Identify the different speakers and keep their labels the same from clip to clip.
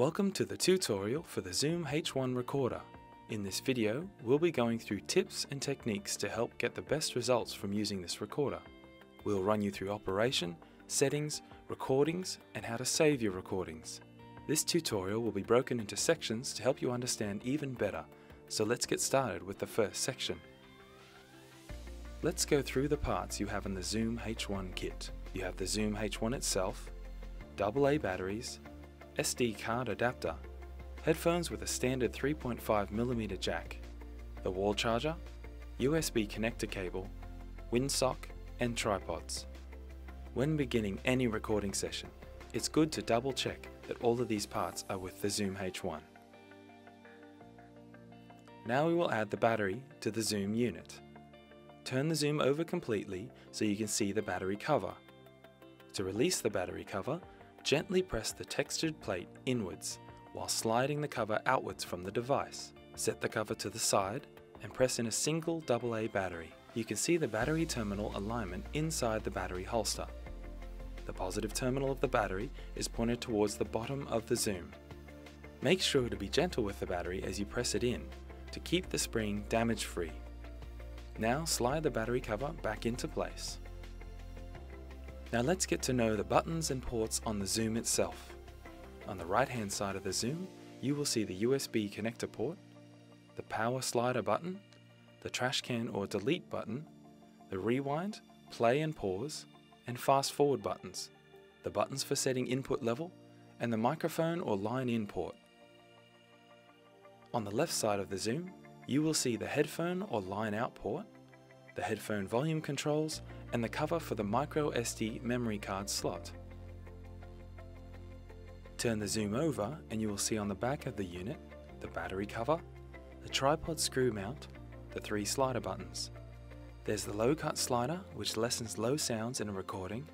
Speaker 1: Welcome to the tutorial for the Zoom H1 recorder. In this video, we'll be going through tips and techniques to help get the best results from using this recorder. We'll run you through operation, settings, recordings, and how to save your recordings. This tutorial will be broken into sections to help you understand even better, so let's get started with the first section. Let's go through the parts you have in the Zoom H1 kit. You have the Zoom H1 itself, AA batteries, SD card adapter, headphones with a standard 3.5mm jack, the wall charger, USB connector cable, windsock, and tripods. When beginning any recording session, it's good to double check that all of these parts are with the Zoom H1. Now we will add the battery to the Zoom unit. Turn the Zoom over completely so you can see the battery cover. To release the battery cover, gently press the textured plate inwards while sliding the cover outwards from the device. Set the cover to the side and press in a single AA battery. You can see the battery terminal alignment inside the battery holster. The positive terminal of the battery is pointed towards the bottom of the Zoom. Make sure to be gentle with the battery as you press it in to keep the spring damage-free. Now slide the battery cover back into place. Now let's get to know the buttons and ports on the Zoom itself. On the right hand side of the Zoom, you will see the USB connector port, the power slider button, the trash can or delete button, the rewind, play and pause, and fast forward buttons, the buttons for setting input level, and the microphone or line in port. On the left side of the Zoom, you will see the headphone or line out port, the headphone volume controls, and the cover for the micro SD memory card slot. Turn the Zoom over and you will see on the back of the unit the battery cover, the tripod screw mount, the 3 slider buttons. There's the low cut slider which lessens low sounds in a recording,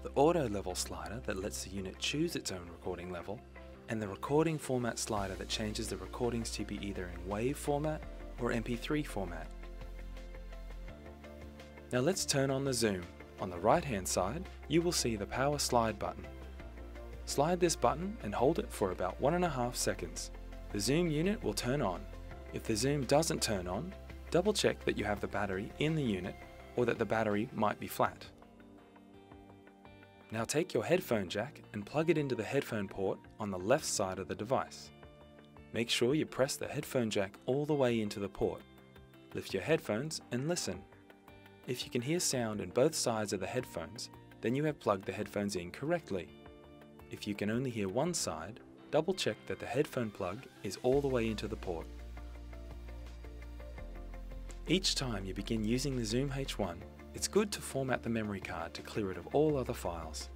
Speaker 1: the auto level slider that lets the unit choose its own recording level, and the recording format slider that changes the recordings to be either in WAV format or MP3 format. Now let's turn on the Zoom. On the right hand side, you will see the power slide button. Slide this button and hold it for about 1.5 seconds. The Zoom unit will turn on. If the Zoom doesn't turn on, double check that you have the battery in the unit or that the battery might be flat. Now take your headphone jack and plug it into the headphone port on the left side of the device. Make sure you press the headphone jack all the way into the port. Lift your headphones and listen. If you can hear sound in both sides of the headphones, then you have plugged the headphones in correctly. If you can only hear one side, double check that the headphone plug is all the way into the port. Each time you begin using the Zoom H1, it's good to format the memory card to clear it of all other files.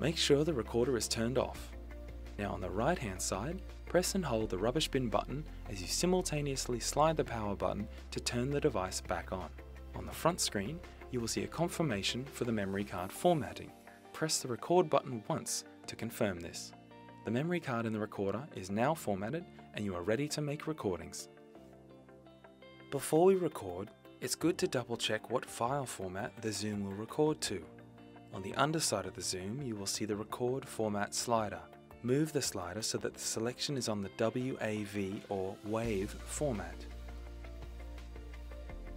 Speaker 1: Make sure the recorder is turned off. Now on the right hand side, press and hold the rubbish bin button as you simultaneously slide the power button to turn the device back on. On the front screen, you will see a confirmation for the memory card formatting. Press the record button once to confirm this. The memory card in the recorder is now formatted and you are ready to make recordings. Before we record, it's good to double check what file format the Zoom will record to. On the underside of the Zoom, you will see the record format slider. Move the slider so that the selection is on the WAV or WAV format.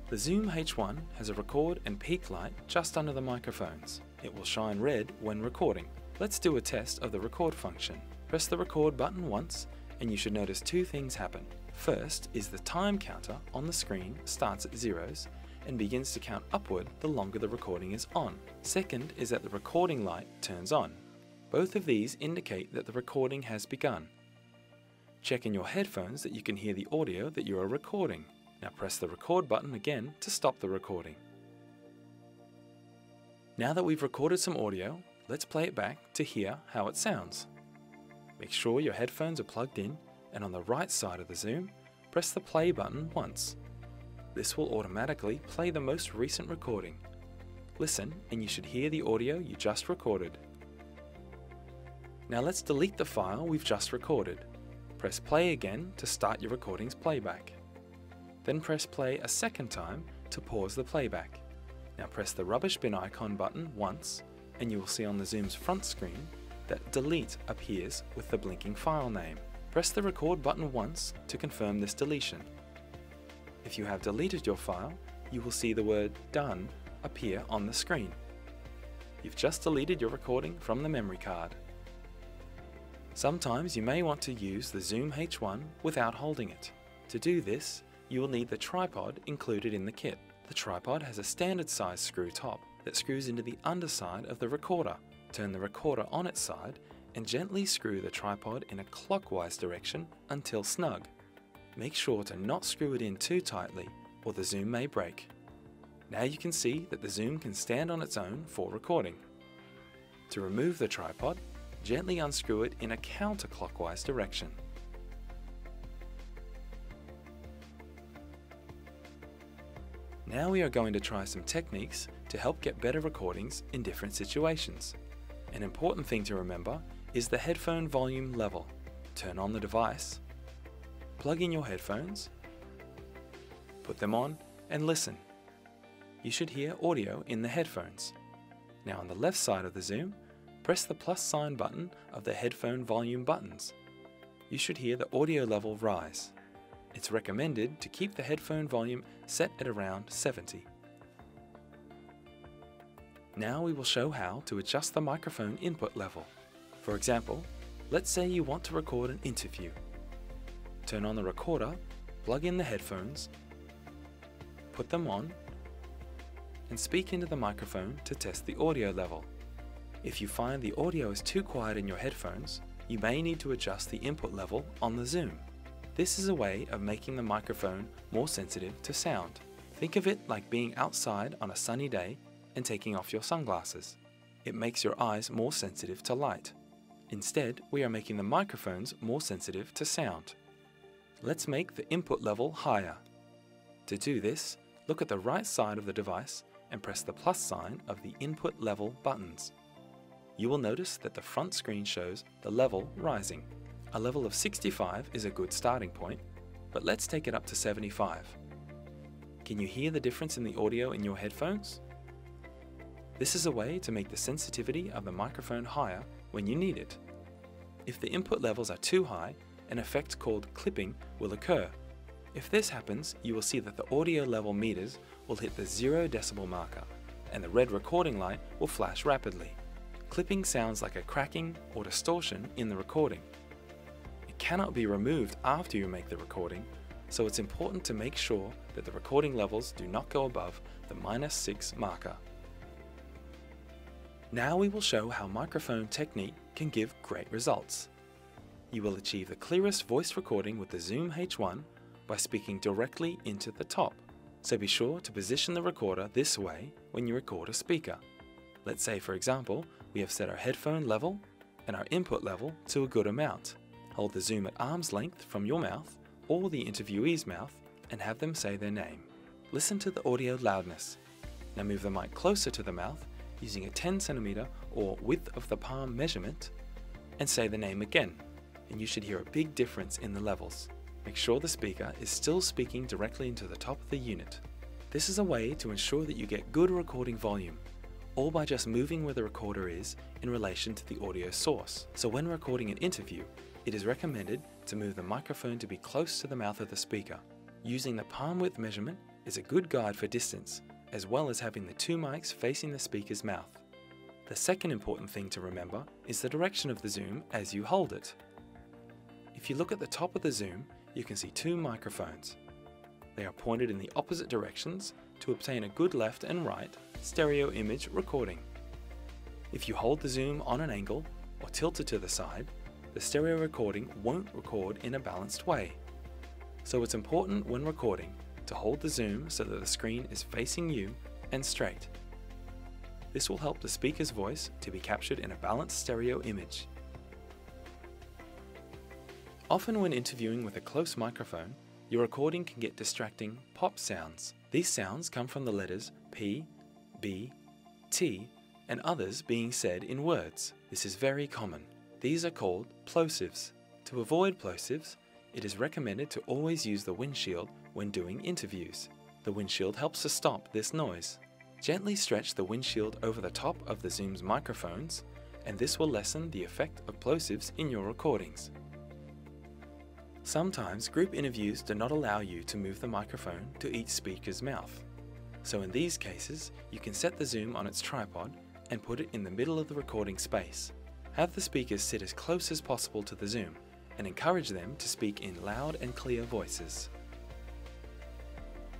Speaker 1: The Zoom H1 has a record and peak light just under the microphones. It will shine red when recording. Let's do a test of the record function. Press the record button once and you should notice 2 things happen. First is the time counter on the screen starts at zeros and begins to count upward the longer the recording is on. Second is that the recording light turns on. Both of these indicate that the recording has begun. Check in your headphones that you can hear the audio that you are recording. Now press the record button again to stop the recording. Now that we've recorded some audio, let's play it back to hear how it sounds. Make sure your headphones are plugged in and on the right side of the Zoom, press the play button once. This will automatically play the most recent recording. Listen and you should hear the audio you just recorded. Now let's delete the file we've just recorded. Press play again to start your recording's playback. Then press play a second time to pause the playback. Now press the rubbish bin icon button once and you will see on the Zoom's front screen that delete appears with the blinking file name. Press the record button once to confirm this deletion. If you have deleted your file, you will see the word done appear on the screen. You've just deleted your recording from the memory card. Sometimes you may want to use the Zoom H1 without holding it. To do this, you will need the tripod included in the kit. The tripod has a standard size screw top that screws into the underside of the recorder. Turn the recorder on its side and gently screw the tripod in a clockwise direction until snug. Make sure to not screw it in too tightly or the Zoom may break. Now you can see that the Zoom can stand on its own for recording. To remove the tripod, gently unscrew it in a counterclockwise direction. Now we are going to try some techniques to help get better recordings in different situations. An important thing to remember is the headphone volume level. Turn on the device, plug in your headphones, put them on and listen. You should hear audio in the headphones. Now on the left side of the Zoom, press the plus sign button of the headphone volume buttons. You should hear the audio level rise. It's recommended to keep the headphone volume set at around 70. Now we will show how to adjust the microphone input level. For example, let's say you want to record an interview. Turn on the recorder, plug in the headphones, put them on, and speak into the microphone to test the audio level. If you find the audio is too quiet in your headphones, you may need to adjust the input level on the Zoom. This is a way of making the microphone more sensitive to sound. Think of it like being outside on a sunny day and taking off your sunglasses. It makes your eyes more sensitive to light. Instead, we are making the microphones more sensitive to sound. Let's make the input level higher. To do this, look at the right side of the device and press the plus sign of the input level buttons. You will notice that the front screen shows the level rising. A level of 65 is a good starting point, but let's take it up to 75. Can you hear the difference in the audio in your headphones? This is a way to make the sensitivity of the microphone higher when you need it. If the input levels are too high, an effect called clipping will occur. If this happens, you will see that the audio level meters will hit the 0 decibel marker, and the red recording light will flash rapidly. Clipping sounds like a cracking or distortion in the recording. It cannot be removed after you make the recording, so it's important to make sure that the recording levels do not go above the -6 marker. Now we will show how microphone technique can give great results. You will achieve the clearest voice recording with the Zoom H1 by speaking directly into the top, so be sure to position the recorder this way when you record a speaker. Let's say, for example, we have set our headphone level and our input level to a good amount. Hold the Zoom at arm's length from your mouth or the interviewee's mouth and have them say their name. Listen to the audio loudness. Now move the mic closer to the mouth using a 10 cm or width of the palm measurement and say the name again, and you should hear a big difference in the levels. Make sure the speaker is still speaking directly into the top of the unit. This is a way to ensure that you get good recording volume, all by just moving where the recorder is in relation to the audio source. So when recording an interview, it is recommended to move the microphone to be close to the mouth of the speaker. Using the palm width measurement is a good guide for distance, as well as having the two mics facing the speaker's mouth. The second important thing to remember is the direction of the Zoom as you hold it. If you look at the top of the Zoom, you can see two microphones. They are pointed in the opposite directions to obtain a good left and right stereo image recording. If you hold the Zoom on an angle or tilt it to the side, the stereo recording won't record in a balanced way. So it's important when recording to hold the Zoom so that the screen is facing you and straight. This will help the speaker's voice to be captured in a balanced stereo image. Often when interviewing with a close microphone, your recording can get distracting pop sounds. These sounds come from the letters P, B, T, and others being said in words. This is very common. These are called plosives. To avoid plosives, it is recommended to always use the windshield when doing interviews. The windshield helps to stop this noise. Gently stretch the windshield over the top of the Zoom's microphones and this will lessen the effect of plosives in your recordings. Sometimes group interviews do not allow you to move the microphone to each speaker's mouth. So in these cases, you can set the Zoom on its tripod and put it in the middle of the recording space. Have the speakers sit as close as possible to the Zoom and encourage them to speak in loud and clear voices.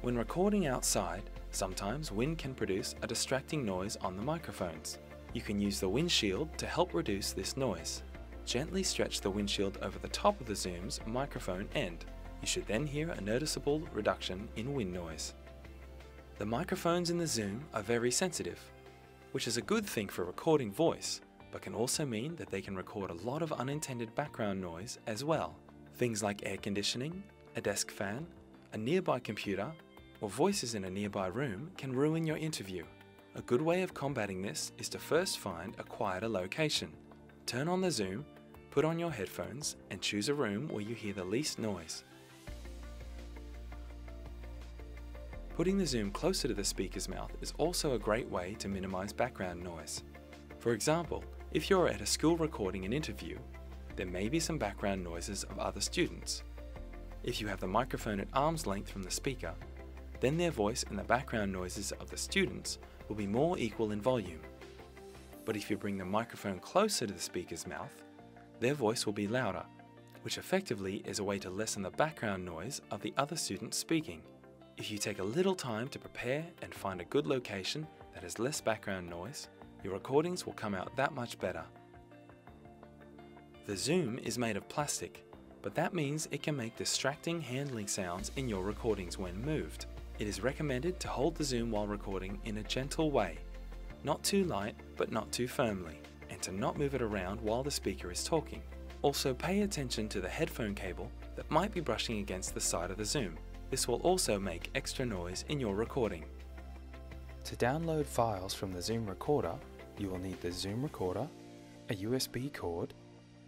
Speaker 1: When recording outside, sometimes wind can produce a distracting noise on the microphones. You can use the windshield to help reduce this noise. Gently stretch the windshield over the top of the Zoom's microphone end. You should then hear a noticeable reduction in wind noise. The microphones in the Zoom are very sensitive, which is a good thing for recording voice, but can also mean that they can record a lot of unintended background noise as well. Things like air conditioning, a desk fan, a nearby computer, or voices in a nearby room can ruin your interview. A good way of combating this is to first find a quieter location. Turn on the Zoom, put on your headphones, and choose a room where you hear the least noise. Putting the Zoom closer to the speaker's mouth is also a great way to minimize background noise. For example, if you're at a school recording an interview, there may be some background noises of other students. If you have the microphone at arm's length from the speaker, then their voice and the background noises of the students will be more equal in volume. But if you bring the microphone closer to the speaker's mouth, their voice will be louder, which effectively is a way to lessen the background noise of the other students speaking. If you take a little time to prepare and find a good location that has less background noise, your recordings will come out that much better. The Zoom is made of plastic, but that means it can make distracting handling sounds in your recordings when moved. It is recommended to hold the Zoom while recording in a gentle way, not too light but not too firmly, and to not move it around while the speaker is talking. Also pay attention to the headphone cable that might be brushing against the side of the Zoom. This will also make extra noise in your recording. To download files from the Zoom recorder, you will need the Zoom recorder, a USB cord,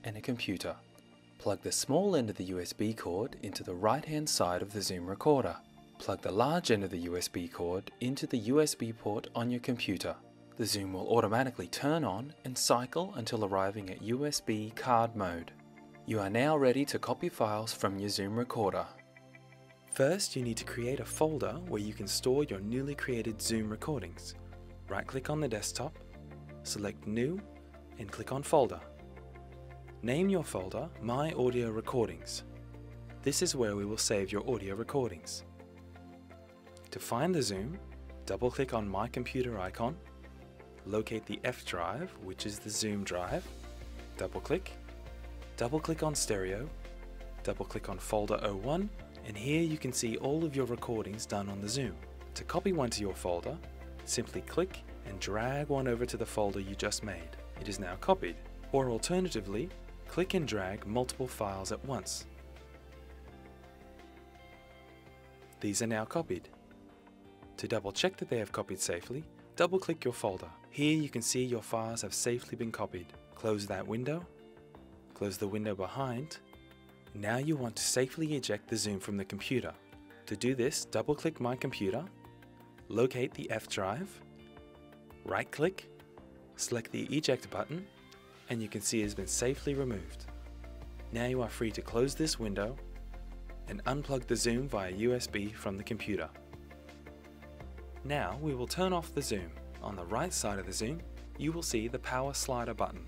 Speaker 1: and a computer. Plug the small end of the USB cord into the right-hand side of the Zoom recorder. Plug the large end of the USB cord into the USB port on your computer. The Zoom will automatically turn on and cycle until arriving at USB card mode. You are now ready to copy files from your Zoom recorder. First, you need to create a folder where you can store your newly created Zoom recordings. Right-click on the desktop, select New, and click on Folder. Name your folder My Audio Recordings. This is where we will save your audio recordings. To find the Zoom, double-click on My Computer icon, locate the F drive, which is the Zoom drive, double-click on Stereo, double-click on Folder 01, and here you can see all of your recordings done on the Zoom. To copy one to your folder, simply click and drag one over to the folder you just made. It is now copied. Or alternatively, click and drag multiple files at once. These are now copied. To double check that they have copied safely, double click your folder. Here you can see your files have safely been copied. Close that window, close the window behind. Now you want to safely eject the Zoom from the computer. To do this, double click My Computer, locate the F drive, right click, select the eject button, and you can see it has been safely removed. Now you are free to close this window and unplug the Zoom via USB from the computer. Now we will turn off the Zoom. On the right side of the Zoom, you will see the power slider button.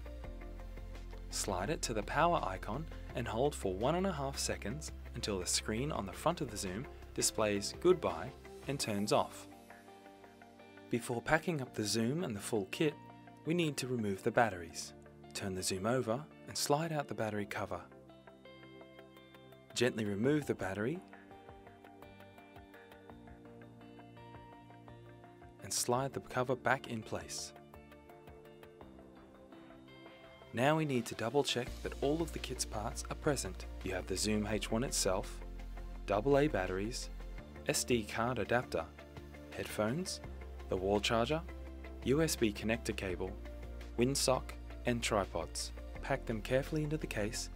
Speaker 1: Slide it to the power icon and hold for 1.5 seconds until the screen on the front of the Zoom displays goodbye and turns off. Before packing up the Zoom and the full kit, we need to remove the batteries. Turn the Zoom over and slide out the battery cover. Gently remove the battery and slide the cover back in place. Now we need to double check that all of the kit's parts are present. You have the Zoom H1 itself, AA batteries, SD card adapter, headphones, the wall charger, USB connector cable, windsock and tripods. Pack them carefully into the case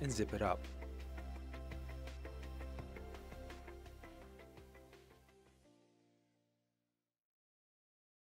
Speaker 1: and zip it up.